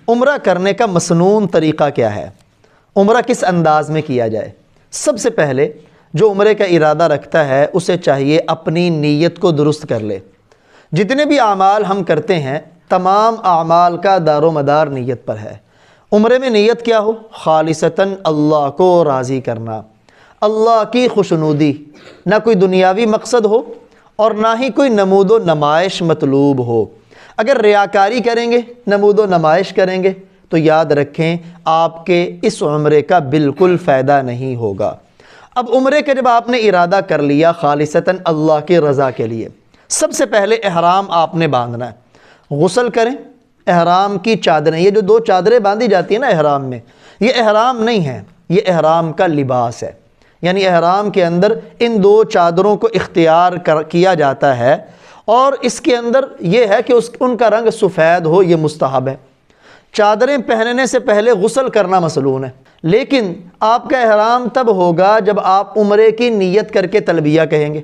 عمرہ کرنے کا مسنون طریقہ کیا ہے؟ عمرہ کس انداز میں کیا جائے؟ سب سے پہلے جو عمرے کا ارادہ رکھتا ہے اسے چاہیے اپنی نیت کو درست کر لے۔ جتنے بھی اعمال ہم کرتے ہیں تمام اعمال کا دار و مدار نیت پر ہے۔ عمرے میں نیت کیا ہو؟ خالصتاً اللہ کو راضی کرنا، اللہ کی خوشنودی، نہ کوئی دنیاوی مقصد ہو اور نہ ہی کوئی نمود و نمائش مطلوب ہو۔ اگر ریاکاری کریں گے، نمود و نمائش کریں گے تو یاد رکھیں آپ کے اس عمرے کا بالکل فائدہ نہیں ہوگا۔ اب عمرے کا جب آپ نے ارادہ کر لیا خالصتاً اللہ کی رضا کے لیے، سب سے پہلے احرام آپ نے باندھنا ہے۔ غسل کریں، احرام کی چادریں، یہ جو دو چادریں باندھی جاتی ہیں نا احرام میں، یہ احرام نہیں ہے، یہ احرام کا لباس ہے۔ یعنی احرام کے اندر ان دو چادروں کو اختیار کیا جاتا ہے، اور اس کے اندر یہ ہے کہ ان کا رنگ سفید ہو، یہ مستحب ہے۔ چادریں پہننے سے پہلے غسل کرنا مسنون ہے، لیکن آپ کا احرام تب ہوگا جب آپ عمرے کی نیت کر کے تلبیہ کہیں گے،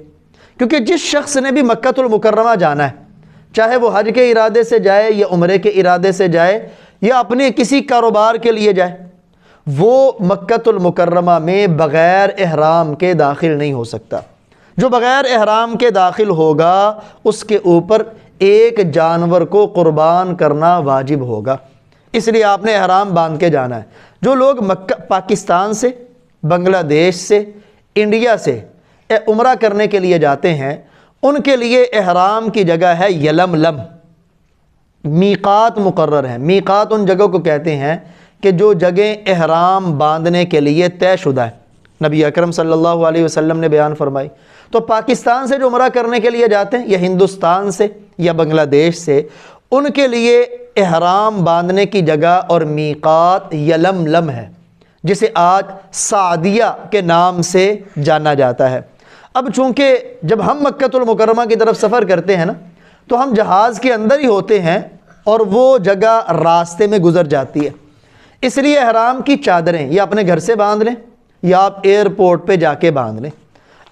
کیونکہ جس شخص نے بھی مکہ المکرمہ جانا ہے، چاہے وہ حج کے ارادے سے جائے یا عمرے کے ارادے سے جائے یا اپنے کسی کاروبار کے لیے جائے، وہ مکہ المکرمہ میں بغیر احرام کے داخل نہیں ہو سکتا۔ جو بغیر احرام کے داخل ہوگا اس کے اوپر ایک جانور کو قربان کرنا واجب ہوگا، اس لیے آپ نے احرام باندھ کے جانا ہے۔ جو لوگ پاکستان سے، بنگلہ دیش سے، انڈیا سے عمرہ کرنے کے لیے جاتے ہیں، ان کے لیے احرام کی جگہ ہے یلملم، میقات مقرر ہے۔ میقات ان جگہوں کو کہتے ہیں کہ جو جگہیں احرام باندھنے کے لیے طے شدہ ہے، نبی اکرم صلی اللہ علیہ وسلم نے بیان فرمائی۔ تو پاکستان سے جو عمرہ کرنے کے لیے جاتے ہیں یا ہندوستان سے یا بنگلہ دیش سے، ان کے لیے احرام باندھنے کی جگہ اور میقات یلملم ہے، جسے آج سعدیہ کے نام سے جانا جاتا ہے۔ اب چونکہ جب ہم مکہ المکرمہ کی طرف سفر کرتے ہیں نا، تو ہم جہاز کے اندر ہی ہوتے ہیں اور وہ جگہ راستے میں گزر جاتی ہے، اس لیے احرام کی چادریں یا اپنے گھر سے باندھ لیں یا آپ ایئرپورٹ پہ جا کے باندھ لیں۔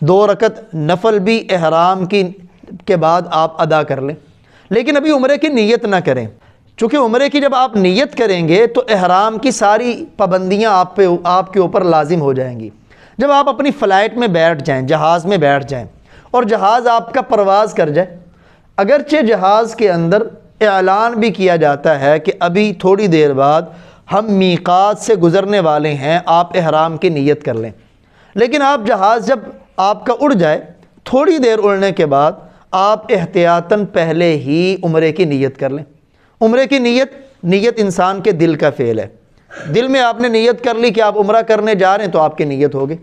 2 رکعت نفل بھی احرام کے بعد آپ ادا کر لیں، لیکن ابھی عمرے کی نیت نہ کریں، چونکہ عمرے کی جب آپ نیت کریں گے تو احرام کی ساری پابندیاں آپ کے اوپر لازم ہو جائیں گی۔ جب آپ اپنی فلائٹ میں بیٹھ جائیں، جہاز میں بیٹھ جائیں اور جہاز آپ کا پرواز کر جائے، اگرچہ جہاز کے اندر اعلان بھی کیا جاتا ہے کہ ابھی تھوڑی دیر بعد ہم میقات سے گزرنے والے ہیں، آپ احرام کی نیت کر لیں، لیکن آپ جہاز جب آپ کا اڑ جائے، تھوڑی دیر اڑنے کے بعد آپ احتیاطاً پہلے ہی عمرے کی نیت کر لیں۔ عمرے کی نیت انسان کے دل کا فعل ہے۔ دل میں آپ نے نیت کر لی کہ آپ عمرہ کرنے جا رہے ہیں تو آپ کی نیت ہوگی،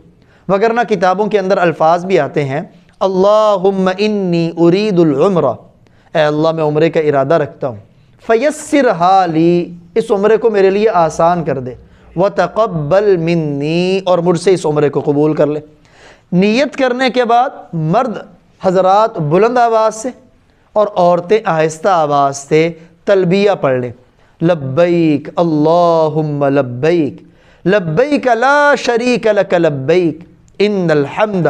وگرنہ کتابوں کے اندر الفاظ بھی آتے ہیں، اللہم انی ارید العمرہ، اے اللہ میں عمرے کا ارادہ رکھتا ہوں، فیسرھا لی، اس عمرے کو میرے لیے آسان کر دے، وتقبل منی، اور مجھ سے اس عمرے کو قبول کر لے۔ نیت کرنے کے بعد مرد حضرات بلند آواز سے اور عورتیں آہستہ آواز سے تلبیہ پڑھ لیں، لبیک اللہم لبیک، لبیک لا شریک لک لبیک، ان الحمد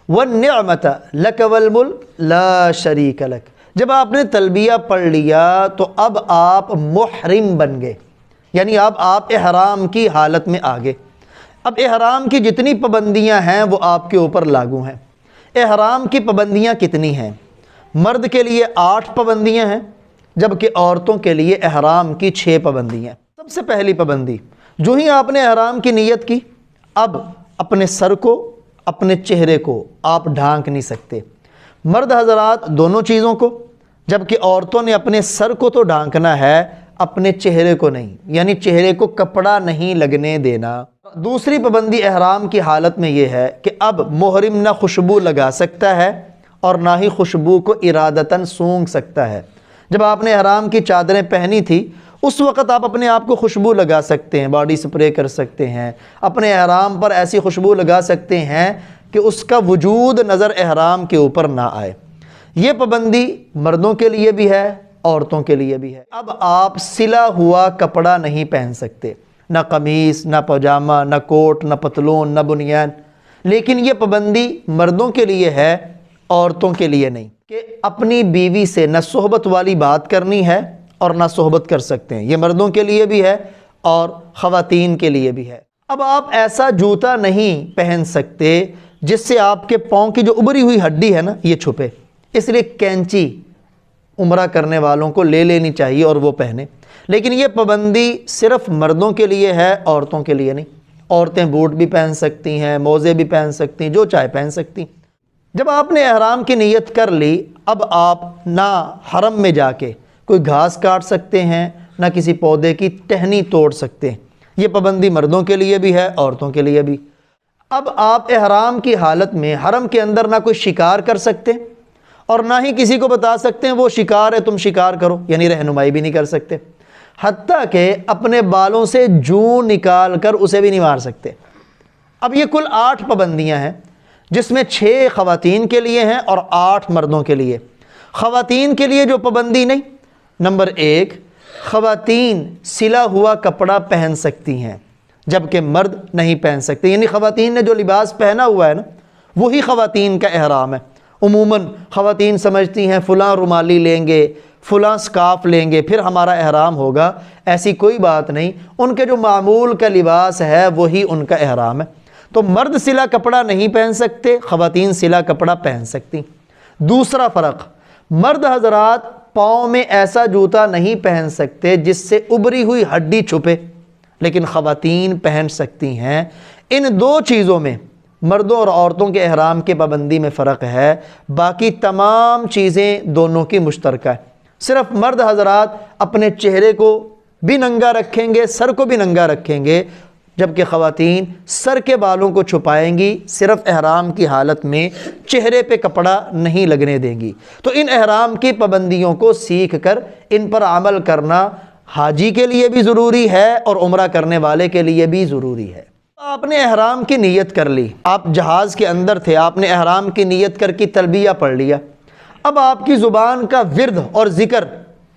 والنعمت لک والملک لا شریک لک۔ جب آپ نے تلبیہ پڑھ لیا تو اب آپ محرم بن گئے، یعنی اب آپ احرام کی حالت میں آ گئے۔ اب احرام کی جتنی پابندیاں ہیں وہ آپ کے اوپر لاگو ہیں۔ احرام کی پابندیاں کتنی ہیں؟ مرد کے لیے 8 پابندیاں ہیں، جبکہ عورتوں کے لیے احرام کی 6 پابندیاں۔ سب سے پہلی پابندی، جو ہی آپ نے احرام کی نیت کی، اب اپنے سر کو، اپنے چہرے کو آپ ڈھانک نہیں سکتے۔ مرد حضرات دونوں چیزوں کو، جبکہ عورتوں نے اپنے سر کو تو ڈھانکنا ہے، اپنے چہرے کو نہیں، یعنی چہرے کو کپڑا نہیں لگنے دینا۔ دوسری پابندی احرام کی حالت میں یہ ہے کہ اب محرم نہ خوشبو لگا سکتا ہے اور نہ ہی خوشبو کو ارادتاً سونگھ سکتا ہے۔ جب آپ نے احرام کی چادریں پہنی تھی اس وقت آپ اپنے آپ کو خوشبو لگا سکتے ہیں، باڈی سپرے کر سکتے ہیں، اپنے احرام پر ایسی خوشبو لگا سکتے ہیں کہ اس کا وجود نظر احرام کے اوپر نہ آئے۔ یہ پابندی مردوں کے لیے بھی ہے، عورتوں کے لیے بھی ہے۔ اب آپ سلا ہوا کپڑا نہیں پہن سکتے، نہ قمیص، نہ پاجامہ، نہ کوٹ، نہ پتلون، نہ بنیان۔ لیکن یہ پابندی مردوں کے لیے ہے، عورتوں کے لیے نہیں، کہ اپنی بیوی سے نہ صحبت والی بات کرنی ہے اور نہ صحبت کر سکتے ہیں۔ یہ مردوں کے لیے بھی ہے اور خواتین کے لیے بھی ہے۔ اب آپ ایسا جوتا نہیں پہن سکتے جس سے آپ کے پاؤں کی جو ابری ہوئی ہڈی ہے نا یہ چھپے، اس لیے کینچی عمرہ کرنے والوں کو لے لینی چاہیے اور وہ پہنے۔ لیکن یہ پابندی صرف مردوں کے لیے ہے، عورتوں کے لیے نہیں۔ عورتیں بوٹ بھی پہن سکتی ہیں، موزے بھی پہن سکتی ہیں، جو چاہے پہن سکتی ہیں۔ جب آپ نے احرام کی نیت کر لی، اب آپ نہ حرم میں جا کے کوئی گھاس کاٹ سکتے ہیں، نہ کسی پودے کی ٹہنی توڑ سکتے ہیں۔ یہ پابندی مردوں کے لیے بھی ہے، عورتوں کے لیے بھی۔ اب آپ احرام کی حالت میں حرم کے اندر نہ کوئی شکار کر سکتے اور نہ ہی کسی کو بتا سکتے ہیں وہ شکار ہے تم شکار کرو، یعنی رہنمائی بھی نہیں کر سکتے، حتیٰ کہ اپنے بالوں سے جوں نکال کر اسے بھی نہیں مار سکتے۔ اب یہ کل 8 پابندیاں ہیں، جس میں 6 خواتین کے لیے ہیں اور 8 مردوں کے لیے۔ خواتین کے لیے جو پابندی نہیں، نمبر 1، خواتین سلا ہوا کپڑا پہن سکتی ہیں جبکہ مرد نہیں پہن سکتے، یعنی خواتین نے جو لباس پہنا ہوا ہے نا وہی خواتین کا احرام ہے۔ عموماً خواتین سمجھتی ہیں فلاں رومالی لیں گے، فلاں سکارف لیں گے پھر ہمارا احرام ہوگا، ایسی کوئی بات نہیں۔ ان کے جو معمول کا لباس ہے وہی ان کا احرام ہے۔ تو مرد سلا کپڑا نہیں پہن سکتے، خواتین سلا کپڑا پہن سکتی۔ دوسرا فرق، مرد حضرات پاؤں میں ایسا جوتا نہیں پہن سکتے جس سے ابری ہوئی ہڈی چھپے، لیکن خواتین پہن سکتی ہیں۔ ان 2 چیزوں میں مردوں اور عورتوں کے احرام کے پابندی میں فرق ہے، باقی تمام چیزیں دونوں کی مشترکہ ہے۔ صرف مرد حضرات اپنے چہرے کو بھی ننگا رکھیں گے، سر کو بھی ننگا رکھیں گے، جبکہ خواتین سر کے بالوں کو چھپائیں گی، صرف احرام کی حالت میں چہرے پہ کپڑا نہیں لگنے دیں گی۔ تو ان احرام کی پابندیوں کو سیکھ کر ان پر عمل کرنا حاجی کے لیے بھی ضروری ہے اور عمرہ کرنے والے کے لیے بھی ضروری ہے۔ آپ نے احرام کی نیت کر لی، آپ جہاز کے اندر تھے، آپ نے احرام کی نیت کر کے تلبیہ پڑھ لیا۔ اب آپ کی زبان کا ورد اور ذکر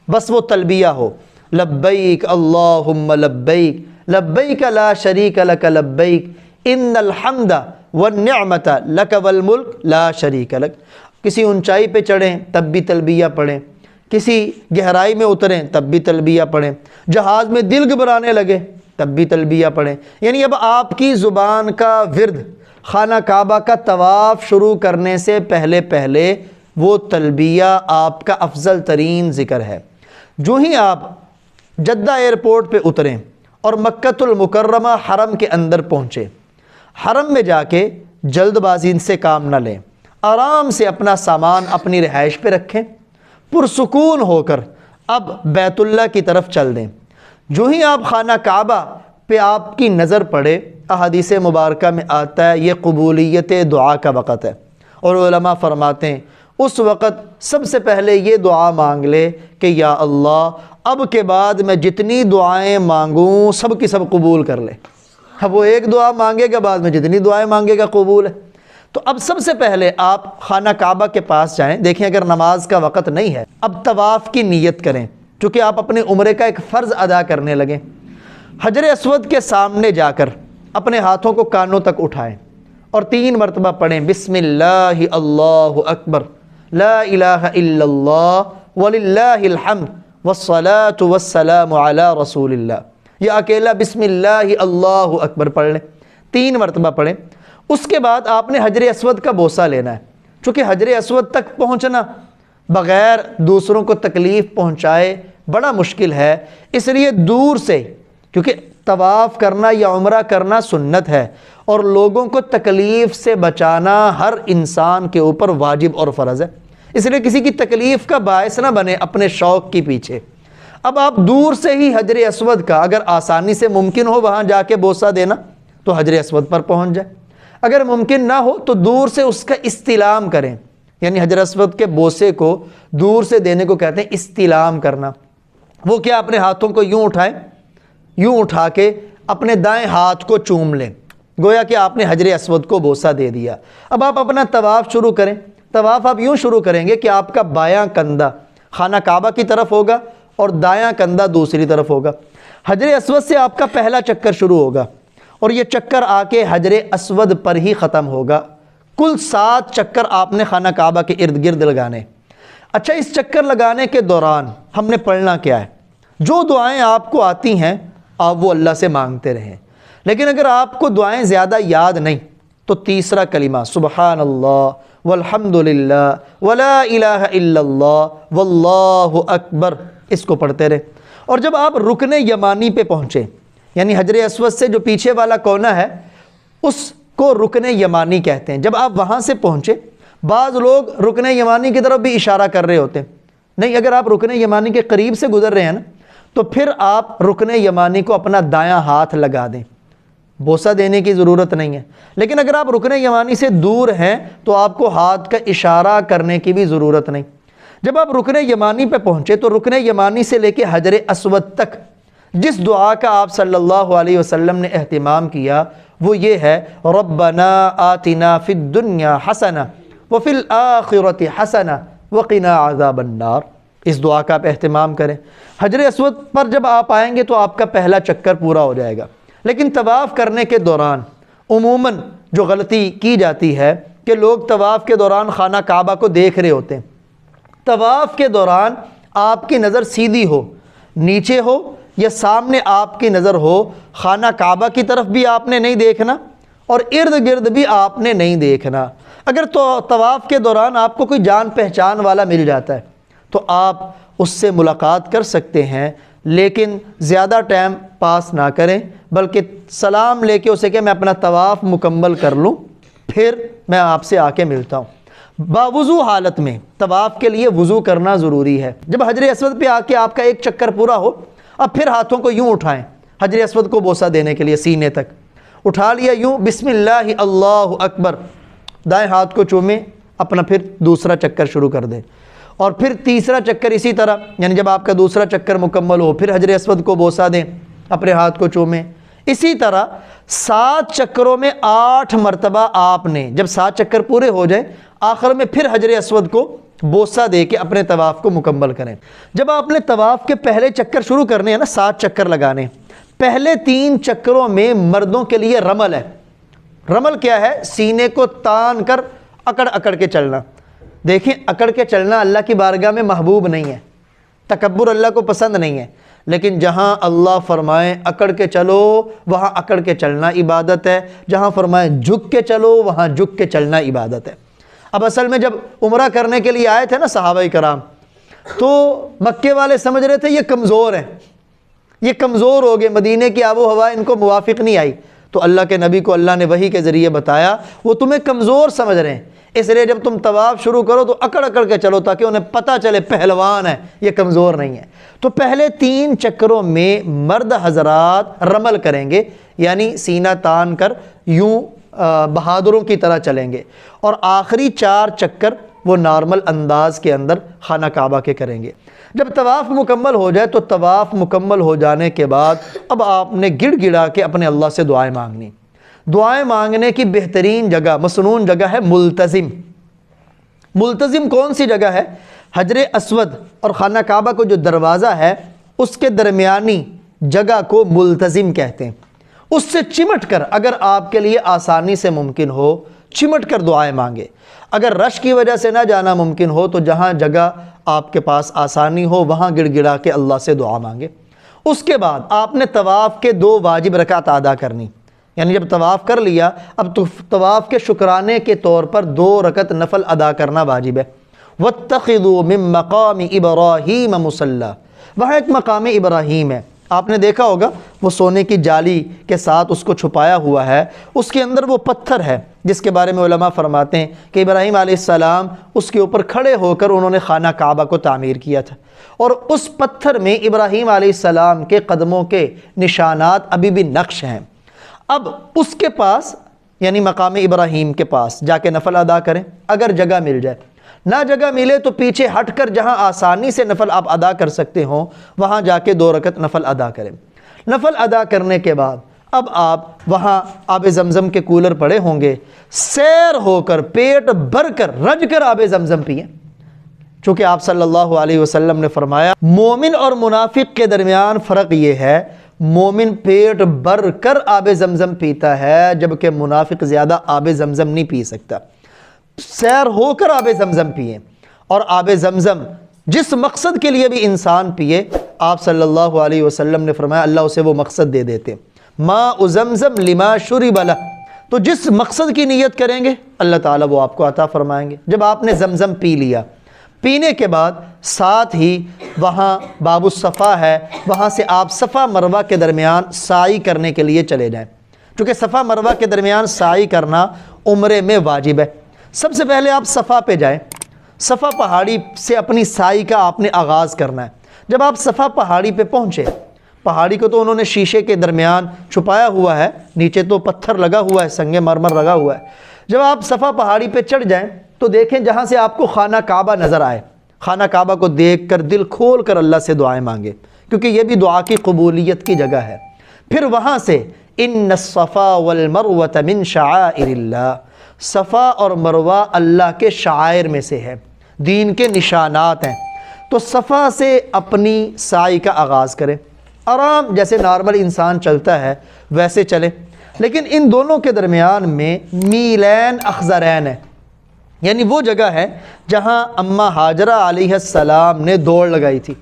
بس وہ تلبیہ ہو، لبیک اللہم لبیک لبیک لا شریک لک لبیک ان الحمد والنعمت لک والملک لا شریک لک۔ کسی اونچائی پہ چڑھیں تب بھی تلبیہ پڑھیں، کسی گہرائی میں اتریں تب بھی تلبیہ پڑھیں، جہاز میں دل گھبرانے لگے تب بھی تلبیہ پڑھیں۔ یعنی اب آپ کی زبان کا ورد خانہ کعبہ کا طواف شروع کرنے سے پہلے وہ تلبیہ آپ کا افضل ترین ذکر ہے۔ جو ہی آپ جدہ ایئرپورٹ پہ اتریں اور مکۃ المکرمہ حرم کے اندر پہنچے، حرم میں جا کے جلد بازی سے کام نہ لیں، آرام سے اپنا سامان اپنی رہائش پہ رکھیں، پرسکون ہو کر اب بیت اللہ کی طرف چل دیں۔ جو ہی آپ خانہ کعبہ پہ آپ کی نظر پڑے، احادیث مبارکہ میں آتا ہے یہ قبولیت دعا کا وقت ہے، اور علماء فرماتے ہیں اس وقت سب سے پہلے یہ دعا مانگ لے کہ یا اللہ اب کے بعد میں جتنی دعائیں مانگوں سب کی سب قبول کر لے۔ اب وہ ایک دعا مانگے گا، بعد میں جتنی دعائیں مانگے گا قبول ہے۔ تو اب سب سے پہلے آپ خانہ کعبہ کے پاس جائیں، دیکھیں اگر نماز کا وقت نہیں ہے اب طواف کی نیت کریں، چونکہ آپ اپنے عمرے کا ایک فرض ادا کرنے لگیں۔ حجر اسود کے سامنے جا کر اپنے ہاتھوں کو کانوں تک اٹھائیں اور 3 مرتبہ پڑھیں بسم اللہ اللہ اکبر لا الہ الا اللہ وللہ الحمد والصلاة والسلام علی رسول اللہ۔ یہ اکیلا بسم اللہ اللہ اکبر پڑھ لیں، 3 مرتبہ پڑھیں۔ اس کے بعد آپ نے حجر اسود کا بوسہ لینا ہے، چونکہ حجر اسود تک پہنچنا بغیر دوسروں کو تکلیف پہنچائے بڑا مشکل ہے، اس لیے دور سے، کیونکہ طواف کرنا یا عمرہ کرنا سنت ہے اور لوگوں کو تکلیف سے بچانا ہر انسان کے اوپر واجب اور فرض ہے، اس لیے کسی کی تکلیف کا باعث نہ بنے اپنے شوق کے پیچھے۔ اب آپ دور سے ہی حجر اسود کا اگر آسانی سے ممکن ہو وہاں جا کے بوسہ دینا تو حجر اسود پر پہنچ جائے، اگر ممکن نہ ہو تو دور سے اس کا استلام کریں، یعنی حجر اسود کے بوسے کو دور سے دینے کو کہتے ہیں استلام کرنا۔ وہ کیا، اپنے ہاتھوں کو یوں اٹھائیں، یوں اٹھا کے اپنے دائیں ہاتھ کو چوم لیں، گویا کہ آپ نے حجر اسود کو بوسہ دے دیا۔ اب آپ اپنا طواف شروع کریں۔ طواف آپ یوں شروع کریں گے کہ آپ کا بایاں کندھا خانہ کعبہ کی طرف ہوگا اور دایاں کندھا دوسری طرف ہوگا۔ حجر اسود سے آپ کا پہلا چکر شروع ہوگا اور یہ چکر آ کے حجر اسود پر ہی ختم ہوگا۔ کل 7 چکر آپ نے خانہ کعبہ کے ارد گرد لگانے۔ اچھا، اس چکر لگانے کے دوران ہم نے پڑھنا کیا ہے؟ جو دعائیں آپ کو آتی ہیں آپ وہ اللہ سے مانگتے رہیں، لیکن اگر آپ کو دعائیں زیادہ یاد نہیں تو تیسرا کلمہ سبحان اللہ والحمد للہ ولا الہ الا اللہ واللہ اکبر، اس کو پڑھتے رہیں۔ اور جب آپ رکن یمانی پہ پہنچے، یعنی حجر اسود سے جو پیچھے والا کونا ہے اس کو رکن یمانی کہتے ہیں، جب آپ وہاں سے پہنچے، بعض لوگ رکن یمانی کی طرف بھی اشارہ کر رہے ہوتے ہیں، نہیں، اگر آپ رکن یمانی کے قریب سے گزر رہے ہیں نا تو پھر آپ رکن یمانی کو اپنا دایاں ہاتھ لگا دیں، بوسہ دینے کی ضرورت نہیں ہے۔ لیکن اگر آپ رکن یمانی سے دور ہیں تو آپ کو ہاتھ کا اشارہ کرنے کی بھی ضرورت نہیں۔ جب آپ رکن یمانی پہ پہنچے تو رکن یمانی سے لے کے حجر اسود تک جس دعا کا آپ صلی اللہ علیہ وسلم نے اہتمام کیا وہ یہ ہے ربنا آتنا فی الدنیا حسنہ وفی الآخرۃ حسنہ وقنا عذاب النار، اس دعا کا آپ اہتمام کریں۔ حجر اسود پر جب آپ آئیں گے تو آپ کا پہلا چکر پورا ہو جائے گا، لیکن طواف کرنے کے دوران عموماً جو غلطی کی جاتی ہے کہ لوگ طواف کے دوران خانہ کعبہ کو دیکھ رہے ہوتے ہیں۔ طواف کے دوران آپ کی نظر سیدھی ہو، نیچے ہو یا سامنے آپ کی نظر ہو، خانہ کعبہ کی طرف بھی آپ نے نہیں دیکھنا اور ارد گرد بھی آپ نے نہیں دیکھنا۔ اگر تو طواف کے دوران آپ کو کوئی جان پہچان والا مل جاتا ہے تو آپ اس سے ملاقات کر سکتے ہیں، لیکن زیادہ ٹائم پاس نہ کریں، بلکہ سلام لے کے اسے کہ میں اپنا طواف مکمل کر لوں پھر میں آپ سے آ کے ملتا ہوں۔ باوضو حالت میں طواف کے لیے وضو کرنا ضروری ہے۔ جب حجر اسود پہ آ کے آپ کا ایک چکر پورا ہو، اب پھر ہاتھوں کو یوں اٹھائیں، حجر اسود کو بوسہ دینے کے لیے سینے تک اٹھا لیا یوں، بسم اللہ اللہ اکبر، دائیں ہاتھ کو چومیں، اپنا پھر دوسرا چکر شروع کر دیں، اور پھر تیسرا چکر اسی طرح، یعنی جب آپ کا دوسرا چکر مکمل ہو پھر حجر اسود کو بوسہ دیں، اپنے ہاتھ کو چومیں۔ اسی طرح 7 چکروں میں 8 مرتبہ آپ نے جب 7 چکر پورے ہو جائیں آخر میں پھر حجر اسود کو بوسہ دے کے اپنے طواف کو مکمل کریں۔ جب آپ نے طواف کے پہلے چکر شروع کرنے ہیں نا، 7 چکر لگانے، پہلے 3 چکروں میں مردوں کے لیے رمل ہے۔ رمل کیا ہے؟ سینے کو تان کر اکڑ اکڑ کے چلنا۔ دیکھیں، اکڑ کے چلنا اللہ کی بارگاہ میں محبوب نہیں ہے، تکبر اللہ کو پسند نہیں ہے، لیکن جہاں اللہ فرمائے اکڑ کے چلو وہاں اکڑ کے چلنا عبادت ہے، جہاں فرمائے جھک کے چلو وہاں جھک کے چلنا عبادت ہے۔ اب اصل میں جب عمرہ کرنے کے لیے آئے تھے نا صحابہ کرام، تو مکے والے سمجھ رہے تھے یہ کمزور ہیں، یہ کمزور ہو گئے، مدینے کی آب و ہوا ان کو موافق نہیں آئی، تو اللہ کے نبی کو اللہ نے وحی کے ذریعے بتایا وہ تمہیں کمزور سمجھ رہے ہیں، اس لیے جب تم طواف شروع کرو تو اکڑ اکڑ کے چلو تاکہ انہیں پتہ چلے پہلوان ہے، یہ کمزور نہیں ہے۔ تو پہلے 3 چکروں میں مرد حضرات رمل کریں گے، یعنی سینہ تان کر یوں بہادروں کی طرح چلیں گے، اور آخری 4 چکر وہ نارمل انداز کے اندر خانہ کعبہ کے کریں گے۔ جب طواف مکمل ہو جائے تو طواف مکمل ہو جانے کے بعد اب آپ نے گڑ گڑا کے اپنے اللہ سے دعائیں مانگنی۔ دعائیں مانگنے کی بہترین جگہ، مسنون جگہ ہے ملتزم۔ ملتزم کون سی جگہ ہے؟ حجر اسود اور خانہ کعبہ کو جو دروازہ ہے اس کے درمیانی جگہ کو ملتزم کہتے ہیں۔ اس سے چمٹ کر اگر آپ کے لیے آسانی سے ممکن ہو چمٹ کر دعائیں مانگے، اگر رش کی وجہ سے نہ جانا ممکن ہو تو جہاں جگہ آپ کے پاس آسانی ہو وہاں گڑ گڑا کے اللہ سے دعا مانگے۔ اس کے بعد آپ نے طواف کے 2 واجب رکعت ادا کرنی، یعنی جب طواف کر لیا اب تو طواف کے شکرانے کے طور پر 2 رکعت نفل ادا کرنا واجب ہے۔ وَاتَّخِذُوا مِن مَّقَامِ إِبْرَاهِيمَ مُصَلَّى، وہاں ایک مقام ابراہیم ہے، آپ نے دیکھا ہوگا وہ سونے کی جالی کے ساتھ اس کو چھپایا ہوا ہے، اس کے اندر وہ پتھر ہے جس کے بارے میں علماء فرماتے ہیں کہ ابراہیم علیہ السلام اس کے اوپر کھڑے ہو کر انہوں نے خانہ کعبہ کو تعمیر کیا تھا، اور اس پتھر میں ابراہیم علیہ السلام کے قدموں کے نشانات ابھی بھی نقش ہیں۔ اب اس کے پاس یعنی مقام ابراہیم کے پاس جا کے نفل ادا کریں اگر جگہ مل جائے، نہ جگہ ملے تو پیچھے ہٹ کر جہاں آسانی سے نفل آپ ادا کر سکتے ہوں وہاں جا کے 2 رکعت نفل ادا کریں۔ نفل ادا کرنے کے بعد اب آپ وہاں آب زمزم کے کولر پڑے ہوں گے، سیر ہو کر پیٹ بھر کر رج کر آب زمزم پئیں، چونکہ آپ صلی اللہ علیہ وسلم نے فرمایا مومن اور منافق کے درمیان فرق یہ ہے، مومن پیٹ بھر کر آب زمزم پیتا ہے جبکہ منافق زیادہ آب زمزم نہیں پی سکتا۔ سیر ہو کر آب زمزم پئیں، اور آب زمزم جس مقصد کے لیے بھی انسان پیے، آپ صلی اللہ علیہ وسلم نے فرمایا اللہ اسے وہ مقصد دے دیتے۔ ماء زمزم لما شرب لہ، تو جس مقصد کی نیت کریں گے اللہ تعالیٰ وہ آپ کو عطا فرمائیں گے۔ جب آپ نے زمزم پی لیا، پینے کے بعد ساتھ ہی وہاں باب الصفا ہے، وہاں سے آپ صفا مروہ کے درمیان سعی کرنے کے لیے چلے جائیں، چونکہ صفا مروہ کے درمیان سعی کرنا عمرے میں واجب ہے۔ سب سے پہلے آپ صفا پہ جائیں، صفا پہاڑی سے اپنی سعی کا آپ نے آغاز کرنا ہے۔ جب آپ صفا پہاڑی پہ پہنچے، پہاڑی کو تو انہوں نے شیشے کے درمیان چھپایا ہوا ہے، نیچے تو پتھر لگا ہوا ہے، سنگ مرمر لگا ہوا ہے۔ جب آپ صفا پہاڑی پہ چڑھ جائیں تو دیکھیں جہاں سے آپ کو خانہ کعبہ نظر آئے، خانہ کعبہ کو دیکھ کر دل کھول کر اللہ سے دعائیں مانگے، کیونکہ یہ بھی دعا کی قبولیت کی جگہ ہے۔ پھر وہاں سے ان الصفا والمروۃ من شعائر اللہ، صفا اور مروہ اللہ کے شعائر میں سے ہے، دین کے نشانات ہیں۔ تو صفا سے اپنی سعی کا آغاز کریں، آرام جیسے نارمل انسان چلتا ہے ویسے چلے، لیکن ان دونوں کے درمیان میں میلین اخضرین ہے، یعنی وہ جگہ ہے جہاں اماں ہاجرہ علیہ السلام نے دوڑ لگائی تھی،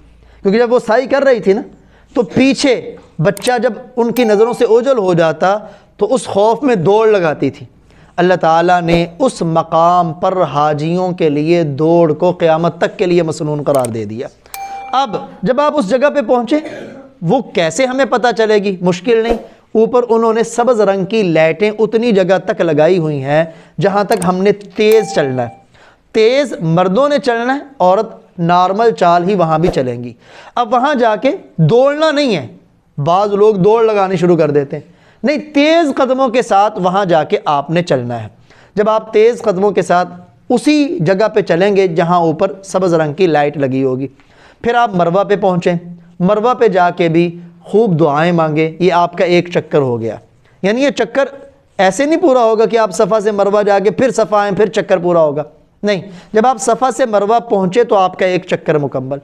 کیونکہ جب وہ سعی کر رہی تھی نا تو پیچھے بچہ جب ان کی نظروں سے اوجھل ہو جاتا تو اس خوف میں دوڑ لگاتی تھی۔ اللہ تعالیٰ نے اس مقام پر حاجیوں کے لیے دوڑ کو قیامت تک کے لیے مسنون قرار دے دیا۔ اب جب آپ اس جگہ پہ پہنچے، وہ کیسے ہمیں پتہ چلے گی؟ مشکل نہیں، اوپر انہوں نے سبز رنگ کی لائٹیں اتنی جگہ تک لگائی ہوئی ہیں جہاں تک ہم نے تیز چلنا ہے، تیز مردوں نے چلنا ہے، عورت نارمل چال ہی وہاں بھی چلیں گی۔ اب وہاں جا کے دوڑنا نہیں ہے، بعض لوگ دوڑ لگانی شروع کر دیتے ہیں، نہیں، تیز قدموں کے ساتھ وہاں جا کے آپ نے چلنا ہے۔ جب آپ تیز قدموں کے ساتھ اسی جگہ پہ چلیں گے جہاں اوپر سبز رنگ کی لائٹ لگی ہوگی، پھر آپ مروہ پہ پہنچیں، مروہ پہ جا کے بھی خوب دعائیں مانگے۔ یہ آپ کا ایک چکر ہو گیا، یعنی یہ چکر ایسے نہیں پورا ہوگا کہ آپ صفا سے مروہ جا کے پھر صفا آئیں پھر چکر پورا ہوگا، نہیں، جب آپ صفا سے مروہ پہنچے تو آپ کا ایک چکر مکمل،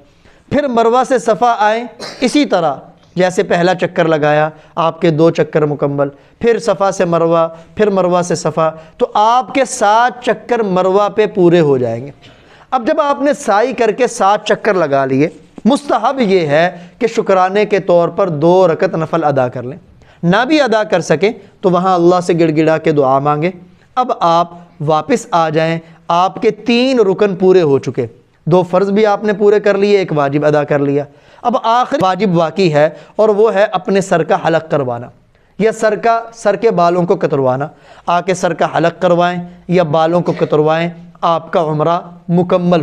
پھر مروہ سے صفا آئیں، اسی طرح جیسے پہلا چکر لگایا آپ کے 2 چکر مکمل، پھر صفا سے مروہ، پھر مروہ سے صفا، تو آپ کے 7 چکر مروہ پہ پورے ہو جائیں گے۔ اب جب آپ نے سعی کر کے 7 چکر لگا لیے، مستحب یہ ہے کہ شکرانے کے طور پر 2 رکعت نفل ادا کر لیں، نہ بھی ادا کر سکیں تو وہاں اللہ سے گڑ گڑا کے دعا مانگیں۔ اب آپ واپس آ جائیں، آپ کے 3 رکن پورے ہو چکے، 2 فرض بھی آپ نے پورے کر لیے، 1 واجب ادا کر لیا۔ اب آخری واجب باقی ہے اور وہ ہے اپنے سر کا حلق کروانا، یا سر کے بالوں کو کتروانا۔ آ کے سر کا حلق کروائیں یا بالوں کو کتروائیں، آپ کا عمرہ مکمل